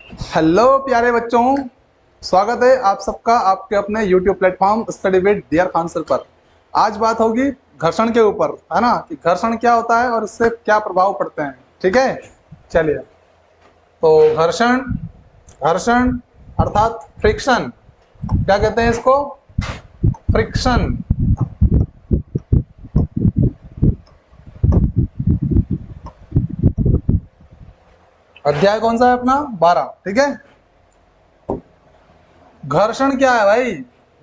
Hello प्यारे बच्चों, स्वागत है आप सबका आपके अपने YouTube platform study with dear Khan sir पर। आज बात होगी घर्षण के ऊपर, है ना, कि घर्षण क्या होता है और इससे क्या प्रभाव पड़ते हैं। ठीक है, चलिए। तो घर्षण, घर्षण अर्थात फ्रिक्शन, क्या कहते हैं इसको? फ्रिक्शन। अध्याय कौन सा है अपना? 12। ठीक है। घर्षण क्या है भाई?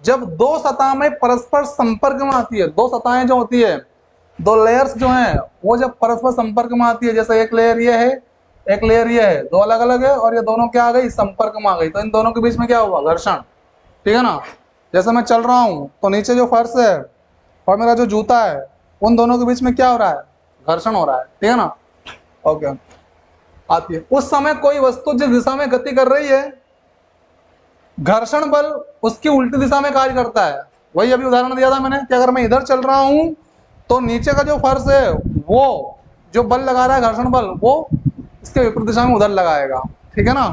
जब दो सतह में परस्पर संपर्क में आती है, दो सतहें जो होती है, दो लेयर्स जो हैं, वो जब परस्पर संपर्क में आती है, जैसे एक लेयर ये है, एक लेयर ये है, दो अलग अलग है और ये दोनों क्या आ गई? संपर्क में आ गई, तो इन दोनों के बीच में क्या हुआ? घर्षण। ठीक है ना। जैसे मैं चल रहा हूँ तो नीचे जो फर्श है और मेरा जो जूता है, उन दोनों के बीच में क्या हो रहा है? घर्षण हो रहा है। ठीक है ना। ओके, आती है। उस समय कोई वस्तु जिस दिशा में गति कर रही है, घर्षण बल उसकी उल्टी दिशा में कार्य करता है। वही अभी उदाहरण दिया था मैंने कि अगर मैं इधर चल रहा हूं तो नीचे का जो फर्श है, वो जो बल लगा रहा है घर्षण बल, वो इसके विपरीत दिशा में उधर लगाएगा। ठीक है ना,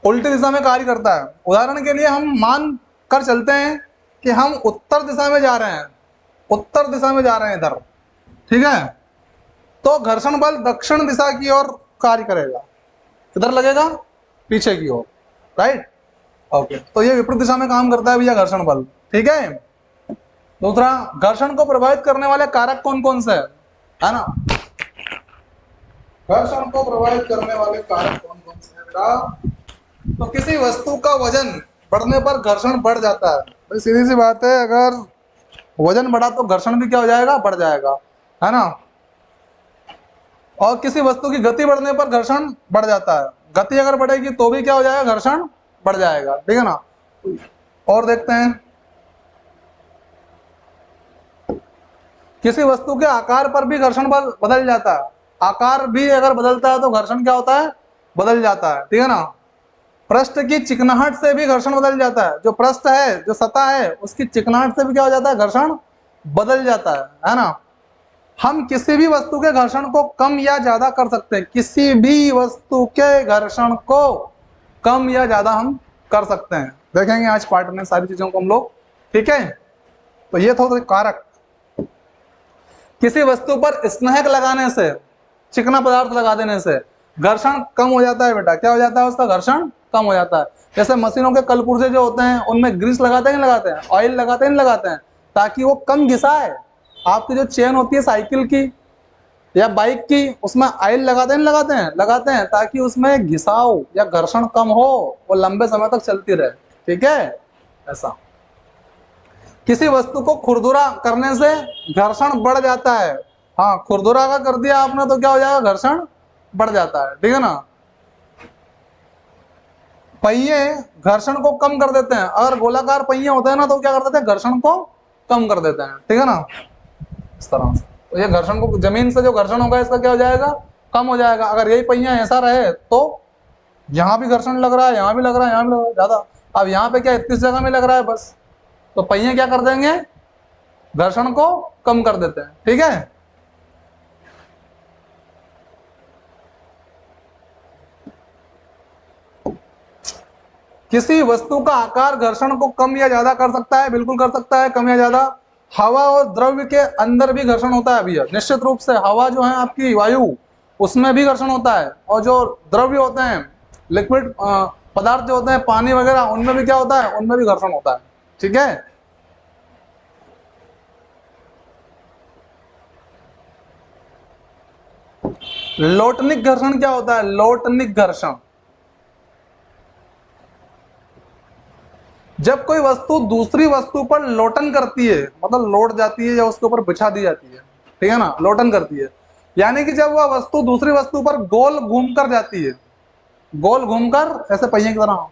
उल्टी दिशा में कार्य करता है। उदाहरण के लिए हम मान कर चलते हैं कि हम उत्तर दिशा में जा रहे हैं, उत्तर दिशा में जा रहे हैं इधर। ठीक है, तो घर्षण बल दक्षिण दिशा की ओर कार्य करेगा, किधर लगेगा? पीछे की ओर। राइट। ओके, तो ये विपरीत दिशा में काम करता है भैया घर्षण बल। ठीक है। दूसरा, घर्षण को प्रभावित करने वाले कारक कौन कौन से है ना? घर्षण को प्रभावित करने वाले कारक कौन कौन से हैं बेटा? तो किसी वस्तु का वजन बढ़ने पर घर्षण बढ़ जाता है। तो सीधी सी बात है, अगर वजन बढ़ा तो घर्षण भी क्या हो जाएगा? बढ़ जाएगा, है ना। और किसी वस्तु की गति बढ़ने पर घर्षण बढ़ जाता है। गति अगर बढ़ेगी तो भी क्या हो जाएगा? घर्षण बढ़ जाएगा। ठीक है ना। और देखते हैं, किसी वस्तु के आकार पर भी घर्षण बल बदल जाता है। आकार भी अगर बदलता है तो घर्षण क्या होता है? बदल जाता है। ठीक है ना। पृष्ठ की चिकनाहट से भी घर्षण बदल जाता है। जो पृष्ठ है, जो सतह है, उसकी चिकनाहट से भी क्या हो जाता है? घर्षण बदल जाता है ना। हम किसी भी वस्तु के घर्षण को कम या ज्यादा कर सकते हैं, किसी भी वस्तु के घर्षण को कम या ज्यादा हम कर सकते हैं। देखेंगे आज पार्ट में सारी चीजों को हम लोग। ठीक है, तो ये था कारक। किसी वस्तु पर स्नेहक लगाने से, चिकना पदार्थ लगा देने से घर्षण कम हो जाता है बेटा। क्या हो जाता है? उसका घर्षण कम हो जाता है। जैसे मशीनों के कलपुर्जे जो होते हैं, उनमें ग्रीस लगाते हैं, नहीं लगाते हैं? ऑयल लगाते हैं, नहीं लगाते हैं? ताकि वो कम घिसाए। आपकी जो चेन होती है साइकिल की या बाइक की, उसमें ऑयल लगाते हैं, नहीं लगाते हैं? लगाते हैं, ताकि उसमें घिसाव या घर्षण कम हो, वो लंबे समय तक चलती रहे। ठीक है, ऐसा। किसी वस्तु को खुरदुरा करने से घर्षण बढ़ जाता है। हाँ, खुरदुरा का कर दिया आपने तो क्या हो जाएगा? घर्षण बढ़ जाता है। ठीक है ना। पहिए घर्षण को कम कर देते हैं। अगर गोलाकार पहिए होते हैं ना तो क्या कर देते हैं? घर्षण को कम कर देते हैं। ठीक है ना, इस तरह से। तो ये घर्षण को, जमीन से जो घर्षण होगा इसका क्या हो जाएगा? कम हो जाएगा। अगर यही पहिया ऐसा रहे तो यहाँ भी घर्षण लग रहा है, यहाँ भी लग रहा है, यहाँ भी लग रहा है ज्यादा। अब यहाँ पे क्या 31 जगह में लग रहा है बस, तो पहिए क्या कर देंगे? घर्षण को कम कर देते हैं। ठीक है। किसी वस्तु का आकार घर्षण को कम या ज्यादा कर सकता है। बिल्कुल कर सकता है, कम या ज्यादा। हवा और द्रव्य के अंदर भी घर्षण होता है भैया, निश्चित रूप से। हवा जो है आपकी वायु, उसमें भी घर्षण होता है। और जो द्रव्य होते हैं, लिक्विड पदार्थ जो होते हैं, पानी वगैरह, उनमें भी क्या होता है? उनमें भी घर्षण होता है। ठीक है। लोटनिक घर्षण क्या होता है? लोटनिक घर्षण, जब कोई वस्तु दूसरी वस्तु पर लोटन करती है, मतलब लौट जाती है या उसके ऊपर बिछा दी जाती है। ठीक है ना, लोटन करती है, यानी कि जब वह वस्तु दूसरी वस्तु पर गोल घूमकर जाती है, गोल घूमकर ऐसे पहिए की तरह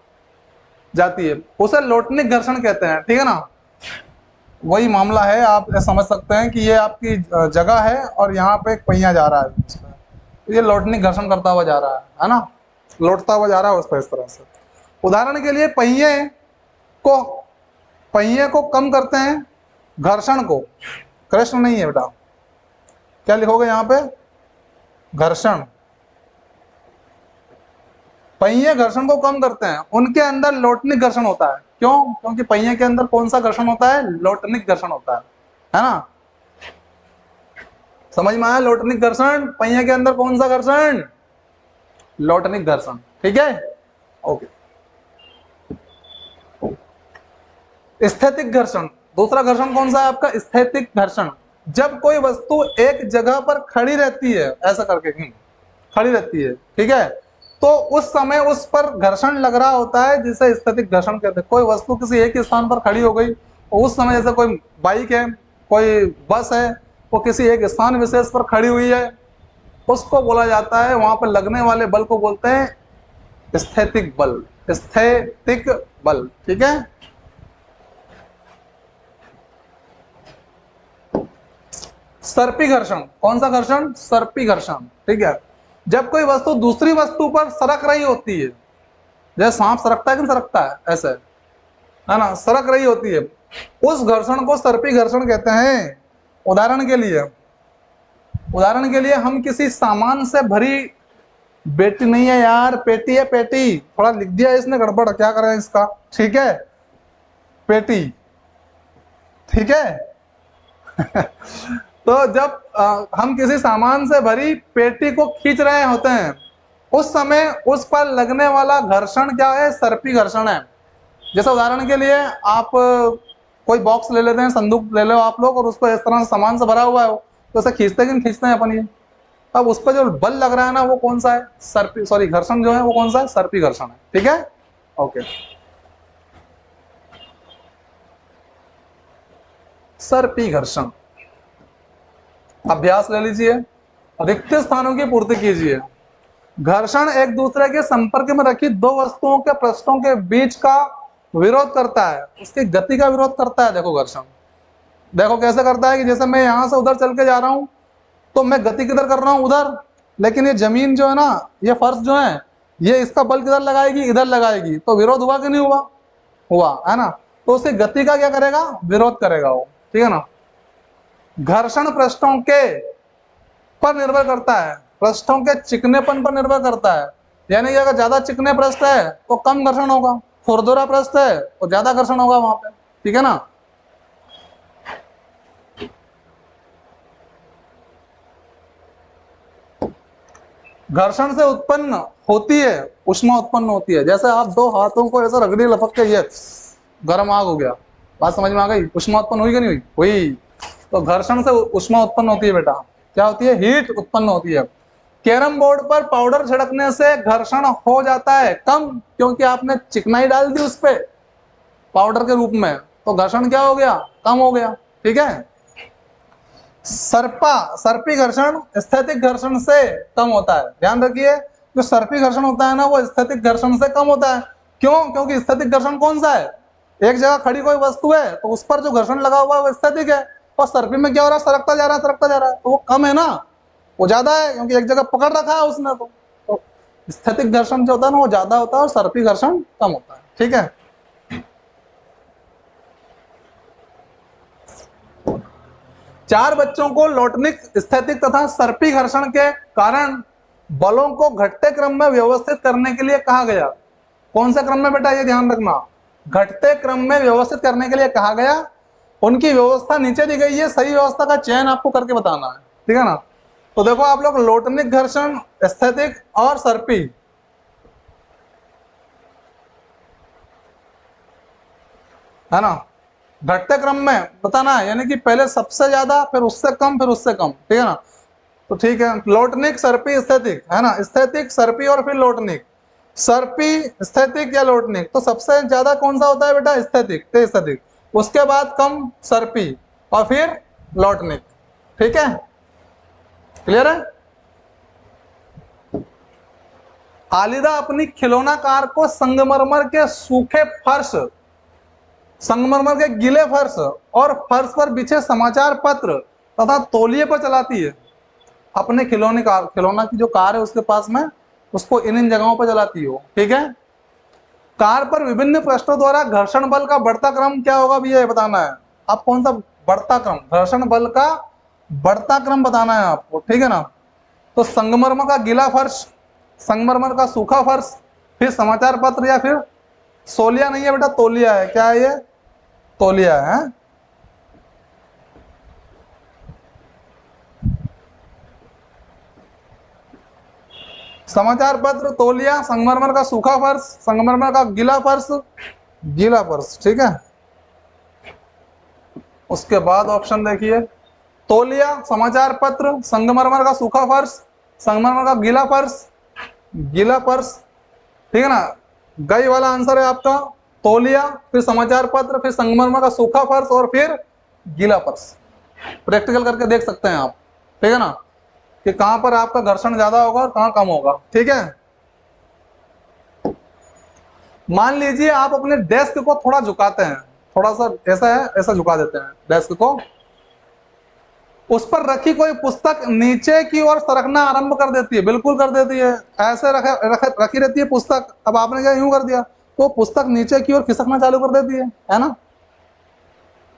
जाती है, उसे लोटनिक घर्षण कहते हैं। ठीक है ना। वही मामला है, आप समझ सकते हैं कि ये आपकी जगह है और यहाँ पे एक पहिया जा रहा है इसमें, तो ये लोटनिक घर्षण करता हुआ जा रहा है ना, लौटता हुआ जा रहा है उस पर, इस तरह से। उदाहरण के लिए को पहिए को कम करते हैं, घर्षण को। कृष्ण नहीं है बेटा, क्या लिखोगे यहाँ पे? घर्षण। पहिए घर्षण को कम करते हैं, उनके अंदर लोटनिक घर्षण होता है। क्यों? क्योंकि पहिए के अंदर कौन सा घर्षण होता है? लोटनिक घर्षण होता है ना? समझ में आया? लोटनिक घर्षण, पहिए के अंदर कौन सा घर्षण? लोटनिक घर्षण। ठीक है, ओके। स्थैतिक घर्षण, दूसरा घर्षण कौन सा है आपका? स्थैतिक घर्षण। जब कोई वस्तु एक जगह पर खड़ी रहती है, ऐसा करके खड़ी रहती है, ठीक है, तो उस समय उस पर घर्षण लग रहा होता है, जिसे स्थैतिक घर्षण कहते हैं। कोई वस्तु किसी एक स्थान पर खड़ी हो गई, तो उस समय जैसे कोई बाइक है, कोई बस है, वो किसी एक स्थान विशेष पर खड़ी हुई है, उसको बोला जाता है, वहां पर लगने वाले बल को बोलते हैं स्थैतिक बल। स्थैतिक बल, ठीक है। सर्पी घर्षण, कौन सा घर्षण? सर्पी घर्षण, ठीक है। जब कोई वस्तु दूसरी वस्तु पर सरक रही होती है, जैसे सांप सरकता है कि नहीं सरकता है, ऐसे है ना, सरक रही होती है, उस घर्षण को सर्पी घर्षण कहते हैं। उदाहरण के लिए हम किसी सामान से भरी, बेटी नहीं है यार, पेटी है, पेटी, थोड़ा लिख दिया इसने गड़बड़, क्या करें इसका, ठीक है, पेटी, ठीक है। तो जब हम किसी सामान से भरी पेटी को खींच रहे होते हैं, उस समय उस पर लगने वाला घर्षण क्या है? सर्पी घर्षण है। जैसे उदाहरण के लिए आप कोई बॉक्स ले लेते हैं, संदूक ले लो आप लोग, और उसको इस तरह से सामान से भरा हुआ है, तो उसे खींचते कि नहीं खींचते हैं अपन ये? अब उस पर जो बल लग रहा है ना, वो कौन सा है? सर्पी, सॉरी, घर्षण जो है वो कौन सा है? सर्पी घर्षण है, ठीक है, ओके। सर्पी घर्षण, अभ्यास ले लीजिए, रिक्त स्थानों की पूर्ति कीजिए। घर्षण एक दूसरे के संपर्क में रखी दो वस्तुओं के पृष्ठों के बीच का विरोध करता है, उसकी गति का विरोध करता है। देखो घर्षण, देखो कैसे करता है कि जैसे मैं यहां से उधर चल के जा रहा हूं, तो मैं गति किधर कर रहा हूं? उधर, लेकिन ये जमीन जो है ना, ये फर्श जो है, ये इसका बल किधर लगाएगी? इधर लगाएगी, तो विरोध हुआ कि नहीं हुआ? हुआ, है ना। तो उसकी गति का क्या करेगा? विरोध करेगा वो, ठीक है ना। घर्षण पृष्ठों के पर निर्भर करता है, पृष्ठों के चिकनेपन पर निर्भर करता है। यानी कि अगर ज्यादा चिकने पृष्ठ है तो कम घर्षण होगा, खुरदुरा पृष्ठ है तो ज्यादा घर्षण होगा वहां पे, ठीक है ना। घर्षण से उत्पन्न होती है उष्मा, उत्पन्न होती है। जैसे आप दो हाथों को ऐसा रगड़ी लपक के, ये गर्म आग हो गया, बात समझ में आ गई? उष्मा उत्पन्न हुई कि नहीं हुई? हुई। तो घर्षण से उष्मा उत्पन्न होती है बेटा, क्या होती है? हीट उत्पन्न होती है। कैरम बोर्ड पर पाउडर छिड़कने से घर्षण हो जाता है कम, क्योंकि आपने चिकनाई डाल दी उस पे पाउडर के रूप में, तो घर्षण क्या हो गया? कम हो गया, ठीक है। सर्पी घर्षण स्थैतिक घर्षण से कम होता है। ध्यान रखिए, जो सर्पी घर्षण होता है ना, वो स्थैतिक घर्षण से कम होता है। क्यों? क्योंकि स्थैतिक घर्षण कौन सा है? एक जगह खड़ी कोई वस्तु है, तो उस पर जो घर्षण लगा हुआ है वो स्थैतिक है, और सर्पी में क्या हो रहा है? सरकता जा रहा है, सरकता जा रहा है, तो वो कम है ना, वो ज्यादा है, क्योंकि एक जगह पकड़ रखा है उसने। तो स्थैतिक घर्षण जो होता है ना, वो ज्यादा होता है, और सर्पी घर्षण कम होता है, ठीक है। चार बच्चों को लोटनिक, स्थैतिक तथा सर्पी घर्षण के कारण बलों को घटते क्रम में व्यवस्थित करने के लिए कहा गया। कौन से क्रम में बेटा? ये ध्यान रखना, घटते क्रम में व्यवस्थित करने के लिए कहा गया। उनकी व्यवस्था नीचे दी गई है, सही व्यवस्था का चयन आपको करके बताना है, ठीक है ना। तो देखो आप लोग, लोटनिक घर्षण, स्थैतिक और सर्पी, है ना, घटते क्रम में बताना है, यानी कि पहले सबसे ज्यादा, फिर उससे कम, फिर उससे कम, ठीक है ना। तो ठीक है, लोटनिक, सर्पी, स्थैतिक, है ना, स्थैतिक, सर्पी और फिर लोटनिक। सर्पी, स्थैतिक या लोटनिक, तो सबसे ज्यादा कौन सा होता है बेटा? स्थैतिक, तो स्थैतिक, उसके बाद कम सर्पी, और फिर लोटनिक, ठीक है, क्लियर है। आलिदा अपनी खिलौना कार को संगमरमर के सूखे फर्श, संगमरमर के गीले फर्श और फर्श पर बिछे समाचार पत्र तथा तौलिए पर चलाती है। अपने खिलौना की जो कार है उसके पास में, उसको इन जगहों पर चलाती हो, ठीक है। कार पर विभिन्न पृष्ठों द्वारा घर्षण बल का बढ़ता क्रम क्या होगा भी ये बताना है। आप कौन सा बढ़ता क्रम? घर्षण बल का बढ़ता क्रम बताना है आपको, ठीक है ना। तो संगमरमर का गीला फर्श, संगमरमर का सूखा फर्श, फिर समाचार पत्र या फिर सोलिया नहीं है बेटा, तोलिया है। क्या है ये? तोलिया है। समाचार पत्र, तोलिया, संगमरमर का सूखा फर्श, संगमरमर का गीला फर्श, गीला फर्श, ठीक है। उसके बाद ऑप्शन देखिए, तोलिया, समाचार पत्र, संगमरमर का सूखा फर्श, संगमरमर का गीला फर्श, गीला फर्श, ठीक है ना। गई वाला आंसर है आपका तोलिया, फिर समाचार पत्र, फिर संगमरमर का सूखा फर्श और फिर गीला फर्श। प्रैक्टिकल करके देख सकते हैं आप, ठीक है ना, कि कहां पर आपका घर्षण ज्यादा होगा और कहां कम होगा, ठीक है। मान लीजिए आप अपने डेस्क को थोड़ा झुकाते हैं, थोड़ा सा ऐसा है, ऐसा झुका देते हैं डेस्क को, उस पर रखी कोई पुस्तक नीचे की ओर सरकना आरंभ कर देती है, बिल्कुल कर देती है। ऐसे रखी रहती है पुस्तक, अब आपने क्या यूं कर दिया तो पुस्तक नीचे की ओर खिसकना चालू कर देती है ना।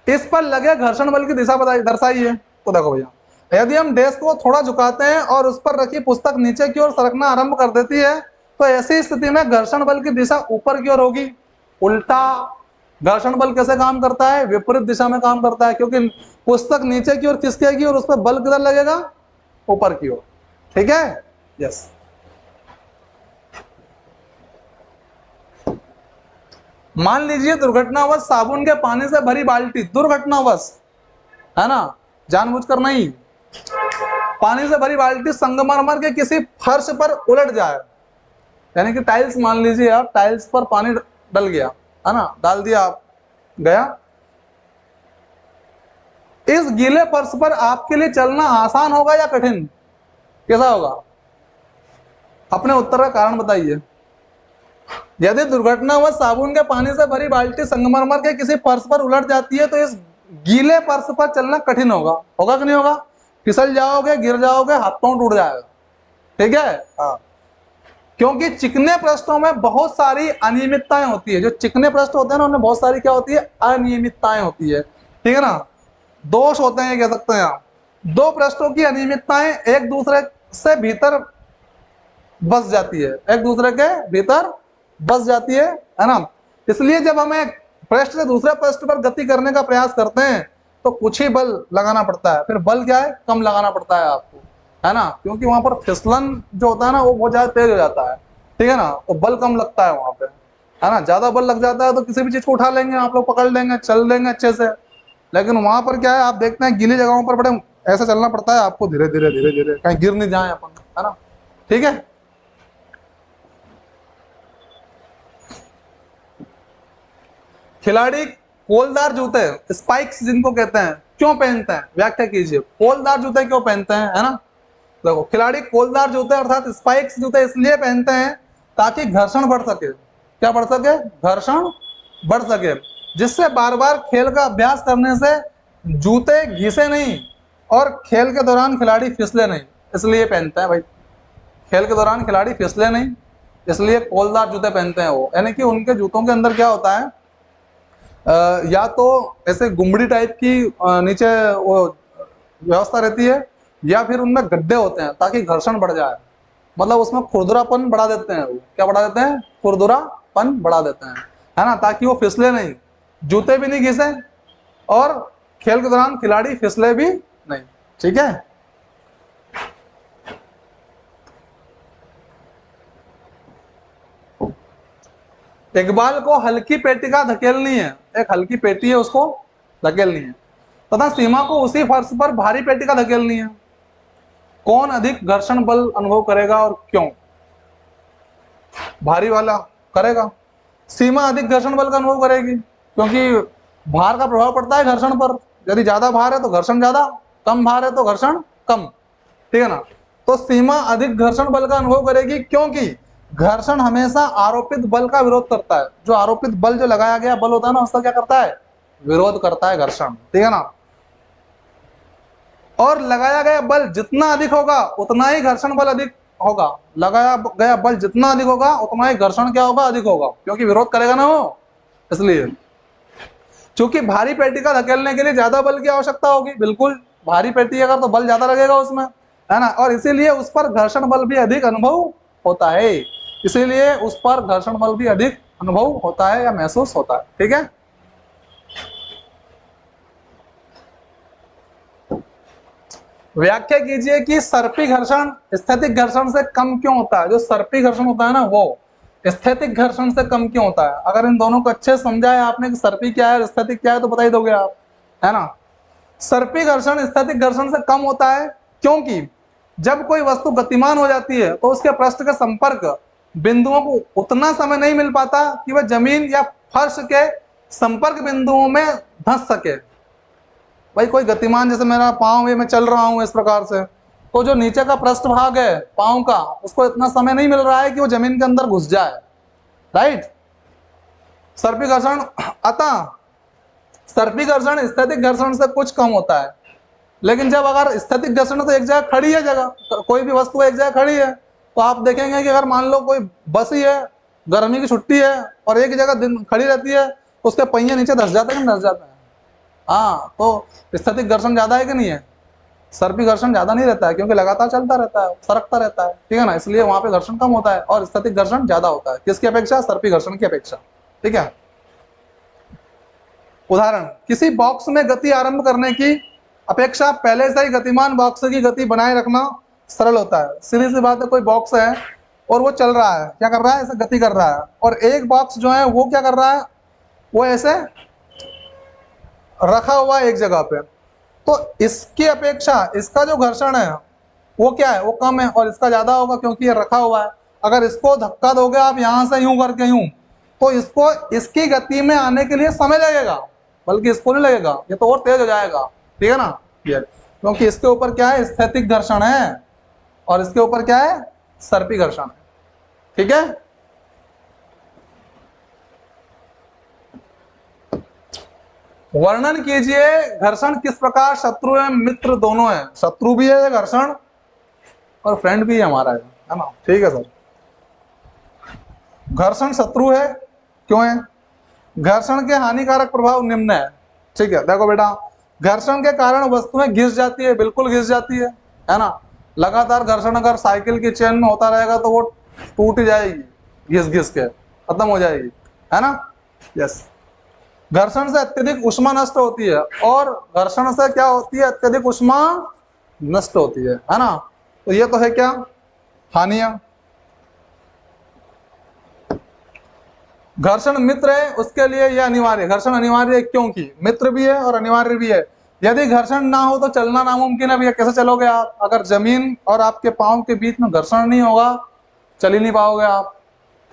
इस पर लगे घर्षण बल की दिशा बताइए, दर्शाइए। तो देखो भैया, यदि हम डेस्क को थोड़ा झुकाते हैं और उस पर रखी पुस्तक नीचे की ओर सरकना आरंभ कर देती है, तो ऐसी स्थिति में घर्षण बल की दिशा ऊपर की ओर होगी। उल्टा घर्षण बल कैसे काम करता है? विपरीत दिशा में काम करता है, क्योंकि पुस्तक नीचे की ओर खिसकेगी और उस पर बल किधर लगेगा? ऊपर की ओर, ठीक है। यस। मान लीजिए दुर्घटनावश साबुन के पानी से भरी बाल्टी, दुर्घटनावश है ना, जानबूझकर नहीं, पानी से भरी बाल्टी संगमरमर के किसी फर्श पर उलट जाए, यानी कि टाइल्स, मान लीजिए आप टाइल्स पर पानी डल गया है ना, डाल दिया आप, गया। इस गीले फर्श पर आपके लिए चलना आसान होगा या कठिन? कैसा होगा? अपने उत्तर का कारण बताइए। यदि दुर्घटनावश साबुन के पानी से भरी बाल्टी संगमरमर के किसी फर्श पर उलट जाती है तो इस गीले फर्श पर चलना कठिन होगा। होगा कि नहीं होगा? फिसल जाओगे, गिर जाओगे, हाथ पांव टूट जाएगा, ठीक है। हाँ, क्योंकि चिकने पृष्ठों में बहुत सारी अनियमितताएं होती है। जो चिकने पृष्ठ होते हैं ना, उनमें बहुत सारी क्या होती है? अनियमितताएं होती है, ठीक है ना, दोष होते हैं, कह सकते हैं आप। दो पृष्ठों की अनियमितताएं एक दूसरे से भीतर बस जाती है, एक दूसरे के भीतर बस जाती है ना। इसलिए जब हमें पृष्ठ से दूसरे पृष्ठ पर गति करने का प्रयास करते हैं तो कुछ ही बल लगाना पड़ता है, फिर बल क्या है? कम लगाना पड़ता है आपको, है ना, क्योंकि वहां पर फिसलन जो होता है ना, वो बहुत ज्यादा तेज हो जाता है, ठीक है ना, तो बल कम लगता है वहां पे, है ना। ज्यादा बल लग जाता है तो किसी भी चीज को उठा लेंगे आप लोग, पकड़ लेंगे, चल लेंगे अच्छे से। लेकिन वहां पर क्या है, आप देखते हैं गीली जगहों पर बड़े ऐसा चलना पड़ता है आपको, धीरे धीरे धीरे धीरे, कहीं गिर नहीं जाए अपन, है ना, ठीक है। खिलाड़ी कोलदार जूते, स्पाइक्स जिनको कहते हैं, क्यों पहनते हैं? व्याख्या कीजिए। कोलदार जूते क्यों पहनते हैं, है ना। देखो, खिलाड़ी कोलदार जूते अर्थात स्पाइक्स जूते इसलिए पहनते हैं ताकि घर्षण बढ़ सके। क्या बढ़ सके? घर्षण बढ़ सके, जिससे बार बार खेल का अभ्यास करने से जूते घिसे नहीं और खेल के दौरान खिलाड़ी फिसले नहीं, इसलिए पहनते हैं भाई। खेल के दौरान खिलाड़ी फिसले नहीं, इसलिए कोलदार जूते पहनते हैं वो। यानी कि उनके जूतों के अंदर क्या होता है, या तो ऐसे गुमड़ी टाइप की नीचे वो व्यवस्था रहती है, या फिर उनमें गड्ढे होते हैं ताकि घर्षण बढ़ जाए, मतलब उसमें खुरदुरापन बढ़ा देते हैं वो। क्या बढ़ा देते हैं? खुरदुरापन बढ़ा देते हैं, है ना, ताकि वो फिसले नहीं, जूते भी नहीं घिसे और खेल के दौरान खिलाड़ी फिसले भी नहीं, ठीक है। इकबाल को हल्की पेटिका धकेलनी है, एक हल्की पेटी है उसको धकेलनी है, तथा सीमा को उसी फर्श पर भारी पेटिका धकेलनी है। कौन अधिक घर्षण बल अनुभव करेगा और क्यों? भारी वाला करेगा। सीमा अधिक घर्षण बल का अनुभव करेगी, क्योंकि भार का प्रभाव पड़ता है घर्षण पर। यदि ज्यादा भार है तो घर्षण ज्यादा, कम भार है तो घर्षण कम, ठीक है ना। तो सीमा अधिक घर्षण बल का अनुभव करेगी, क्योंकि घर्षण हमेशा आरोपित बल का विरोध करता है। जो आरोपित बल, जो लगाया गया बल होता है ना, उसका क्या करता है? विरोध करता है घर्षण, ठीक है ना। और लगाया गया बल जितना अधिक होगा उतना ही घर्षण बल अधिक होगा। लगाया गया बल जितना अधिक होगा उतना ही घर्षण क्या होगा? अधिक होगा, क्योंकि विरोध करेगा ना वो, इसलिए। चूंकि भारी पेटी का धकेलने के लिए ज्यादा बल की आवश्यकता होगी, बिल्कुल, भारी पेटी अगर तो बल ज्यादा लगेगा उसमें, है ना, और इसीलिए उस पर घर्षण बल भी अधिक अनुभव होता है। इसीलिए उस पर घर्षण बल भी अधिक अनुभव होता है या महसूस होता है। ठीक है, व्याख्या कीजिए कि सर्पी घर्षण स्थैतिक घर्षण से कम क्यों होता है। जो सर्पी घर्षण होता है ना वो स्थैतिक घर्षण से कम क्यों होता है। अगर इन दोनों को अच्छे समझा है आपने कि सर्पी क्या है और स्थैतिक क्या है तो बता ही दोगे आप, है ना। सर्पी घर्षण स्थैतिक घर्षण से कम होता है क्योंकि जब कोई वस्तु गतिमान हो जाती है तो उसके पृष्ठ के संपर्क बिंदुओं को उतना समय नहीं मिल पाता कि वह जमीन या फर्श के संपर्क बिंदुओं में धंस सके। भाई कोई गतिमान, जैसे मेरा पाँव है, मैं चल रहा हूं इस प्रकार से, तो जो नीचे का पृष्ठ भाग है पाँव का, उसको इतना समय नहीं मिल रहा है कि वो जमीन के अंदर घुस जाए, राइट। सर्पी घर्षण, अतः सर्पी घर्षण स्थैतिक घर्षण से कुछ कम होता है। लेकिन जब अगर स्थैतिक घर्षण तो एक जगह खड़ी है, जगह कोई भी वस्तु एक जगह खड़ी है, तो आप देखेंगे कि अगर मान लो कोई बस ही है, गर्मी की छुट्टी है और एक जगह दिन खड़ी रहती है, तो उसके पहिए नीचे धस जाते हैं, धस जाते हैं। हाँ, तो स्थैतिक घर्षण ज्यादा है कि नहीं है। सर्पी घर्षण ज्यादा नहीं रहता है क्योंकि लगातार चलता रहता है, सरकता रहता है, ठीक है ना, इसलिए वहां पे घर्षण कम होता है और स्थैतिक घर्षण ज्यादा होता है। किसकी अपेक्षा? सर्पी घर्षण की अपेक्षा। ठीक है, उदाहरण, किसी बॉक्स में गति आरंभ करने की अपेक्षा पहले से ही गतिमान बॉक्स की गति बनाए रखना सरल होता है। सीधी सी बात है, कोई बॉक्स है और वो चल रहा है, क्या कर रहा है, ऐसे गति कर रहा है, और एक बॉक्स जो है वो क्या कर रहा है, वो ऐसे रखा हुआ है एक जगह पे, तो इसकी अपेक्षा इसका जो घर्षण है वो क्या है, वो कम है, और इसका ज्यादा होगा क्योंकि ये रखा हुआ है। अगर इसको धक्का दोगे आप यहां से यूं करके यूं, तो इसको इसकी गति में आने के लिए समय लगेगा, बल्कि इसको नहीं लगेगा, ये तो और तेज हो जाएगा। ठीक है ना, ये क्योंकि इसके ऊपर क्या है, स्थैतिक घर्षण है, और इसके ऊपर क्या है, सर्पी घर्षण है। ठीक है, वर्णन कीजिए घर्षण किस प्रकार शत्रु एवं मित्र दोनों है। शत्रु भी है घर्षण और फ्रेंड भी है हमारा, है ना। ठीक है सर, घर्षण शत्रु है, क्यों है? घर्षण के हानिकारक प्रभाव निम्न है। ठीक है, देखो बेटा, घर्षण के कारण वस्तुएं घिस जाती है, बिल्कुल घिस जाती है ना। लगातार घर्षण अगर साइकिल की चेन में होता रहेगा तो वो टूट जाएगी, घिस घिस के खत्म हो जाएगी, है ना। यस, घर्षण से अत्यधिक ऊष्मा नष्ट होती है, और घर्षण से क्या होती है, अत्यधिक ऊष्मा नष्ट होती है ना। तो ये तो है क्या, हानियां। घर्षण मित्र है, उसके लिए यह अनिवार्य, घर्षण अनिवार्य है क्योंकि मित्र भी है और अनिवार्य भी है। यदि घर्षण ना हो तो चलना नामुमकिन है भैया, कैसे चलोगे आप? अगर जमीन और आपके पांव के बीच में घर्षण नहीं होगा, चल ही नहीं पाओगे आप।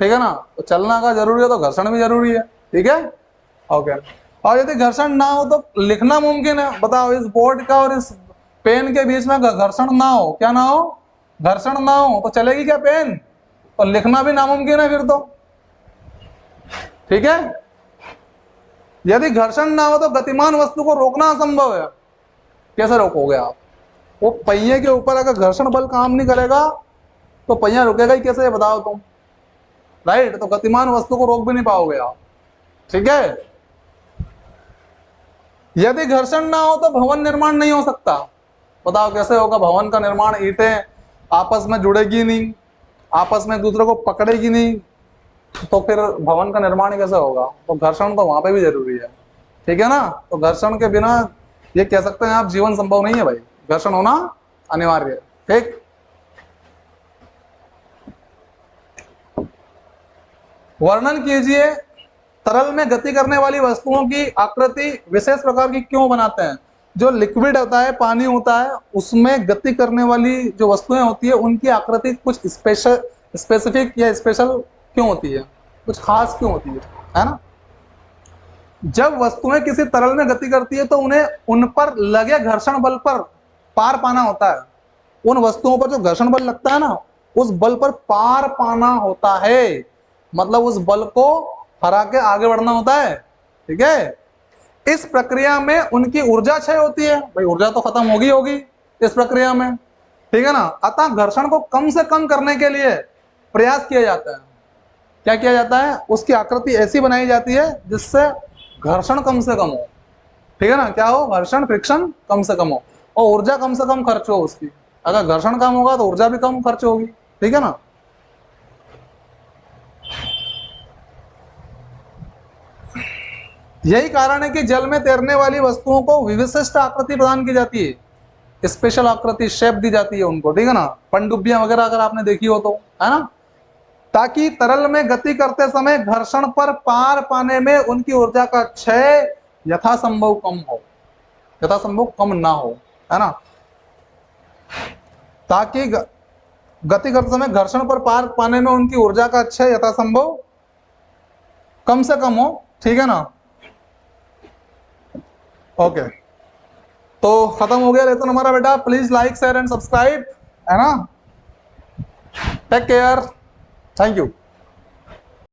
ठीक है ना, तो चलना का जरूरी है तो घर्षण भी जरूरी है। ठीक है, ओके। और यदि घर्षण ना हो तो लिखना मुमकिन है। बताओ, इस बोर्ड का और इस पेन के बीच में घर्षण ना हो, क्या ना हो, घर्षण ना हो, तो चलेगी क्या पेन? तो लिखना भी नामुमकिन है फिर तो। ठीक है, यदि घर्षण ना हो तो गतिमान वस्तु को रोकना असंभव है। कैसे रोकोगे आप? वो पहिए के ऊपर अगर घर्षण बल काम नहीं करेगा तो पहिया रुकेगा ही कैसे, बताओ तुम, राइट। तो गतिमान वस्तु को रोक भी नहीं पाओगे आप। ठीक है, यदि घर्षण ना हो तो भवन निर्माण नहीं हो सकता। बताओ कैसे होगा भवन का निर्माण? ईंटें आपस में जुड़ेगी नहीं, आपस में एक दूसरे को पकड़ेगी नहीं, तो फिर भवन का निर्माण कैसे होगा? तो घर्षण तो वहां पे भी जरूरी है। ठीक है ना, तो घर्षण के बिना ये कह सकते हैं आप जीवन संभव नहीं है भाई, घर्षण होना अनिवार्य है। ठीक, वर्णन कीजिए तरल में गति करने वाली वस्तुओं की आकृति विशेष प्रकार की क्यों बनाते हैं। जो लिक्विड होता है, पानी होता है, उसमें गति करने वाली जो वस्तुएं होती है उनकी आकृति कुछ स्पेशल, स्पेसिफिक या स्पेशल क्यों होती है, कुछ खास क्यों होती है ना। जब वस्तुएं किसी तरल में गति करती है तो उन्हें उन पर लगे घर्षण बल पर पार पाना होता है। उन वस्तुओं पर जो घर्षण बल लगता है ना, उस बल पर पार पाना होता है, मतलब उस बल को हरा के आगे बढ़ना होता है। ठीक है, इस प्रक्रिया में उनकी ऊर्जा क्षय होती है, भाई ऊर्जा तो खत्म होगी इस प्रक्रिया में। ठीक है ना, अतः घर्षण को कम से कम करने के लिए प्रयास किया जाता है। क्या किया जाता है? उसकी आकृति ऐसी बनाई जाती है जिससे घर्षण कम से कम हो। ठीक है ना, क्या हो, घर्षण, फ्रिक्शन कम से कम हो, और ऊर्जा कम से कम खर्च हो उसकी। अगर घर्षण कम होगा तो ऊर्जा भी कम खर्च होगी। ठीक है ना, यही कारण है कि जल में तैरने वाली वस्तुओं को विशिष्ट आकृति प्रदान की जाती है, स्पेशल आकृति, शेप दी जाती है उनको, ठीक है ना। पनडुब्बियां वगैरह अगर आपने देखी हो तो, है ना, ताकि तरल में गति करते समय घर्षण पर पार पाने में उनकी ऊर्जा का क्षय यथासंभव कम हो, यथासंभव कम ना हो, है ना, ताकि गति करते समय घर्षण पर पार पाने में उनकी ऊर्जा का क्षय यथासंभव कम से कम हो, ठीक है ना। ओके, तो खत्म हो गया लेसन हमारा बेटा। Please like share and subscribe, है ना। Take care, thank you.